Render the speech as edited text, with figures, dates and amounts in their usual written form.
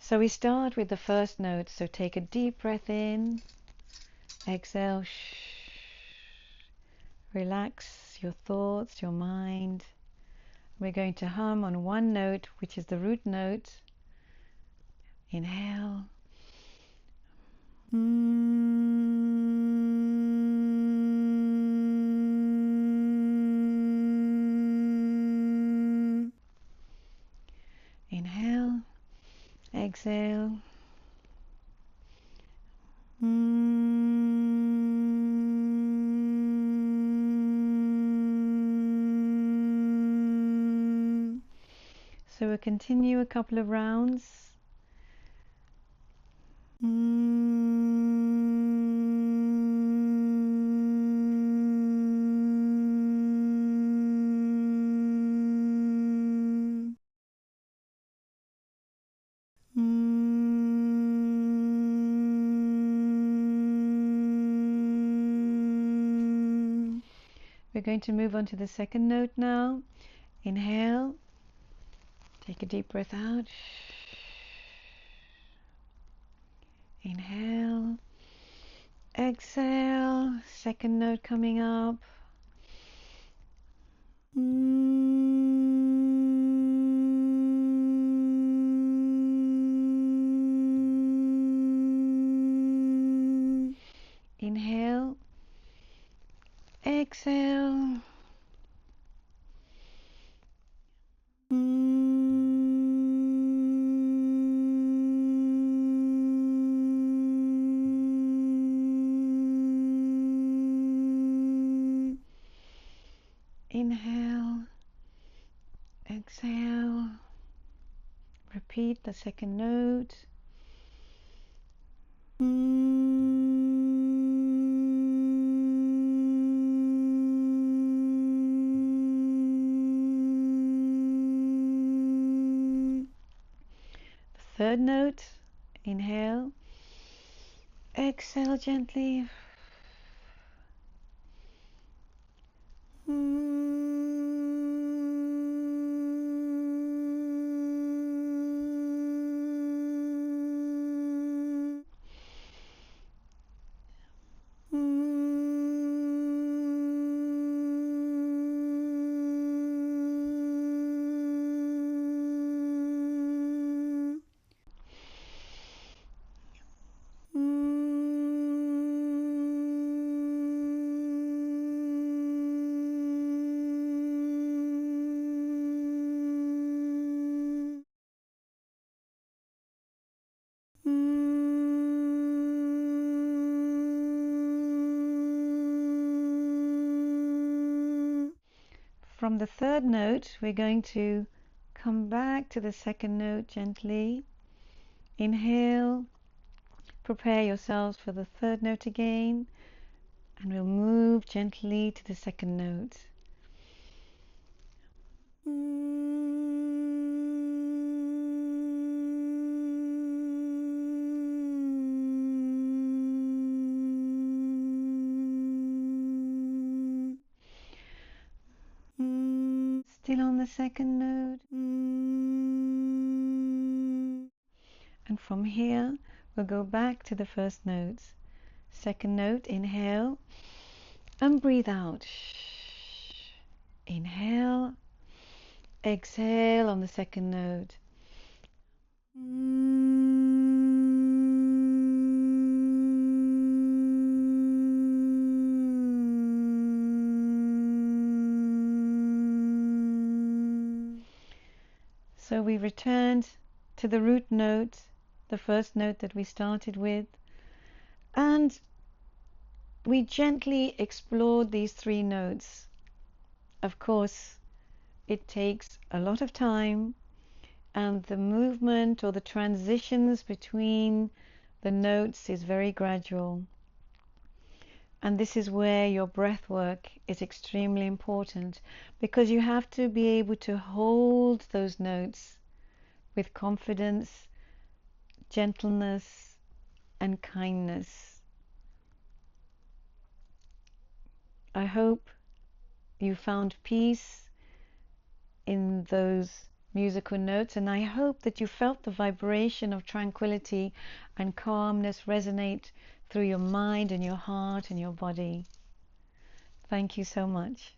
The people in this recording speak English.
So we start with the first note. So take a deep breath in, exhale, relax your thoughts, your mind. We're going to hum on one note, which is the root note. Inhale. Inhale, exhale. So we'll continue a couple of rounds. We're going to move on to the second note now. Inhale, take a deep breath out. Inhale, exhale, second note coming up. Inhale, exhale. Inhale, exhale. Repeat the second note. The third note. Inhale, exhale gently. From the third note, we're going to come back to the second note gently. Inhale, prepare yourselves for the third note again, and we'll move gently to the second note. Still on the second note. And from here, we'll go back to the first notes. Second note, inhale, and breathe out. Inhale, exhale on the second note. So we returned to the root note, the first note that we started with, and we gently explored these three notes. Of course, it takes a lot of time, and the movement or the transitions between the notes is very gradual. And this is where your breath work is extremely important, because you have to be able to hold those notes with confidence, gentleness, and kindness. I hope you found peace in those musical notes, and I hope that you felt the vibration of tranquility and calmness resonate through your mind and your heart and your body. Thank you so much.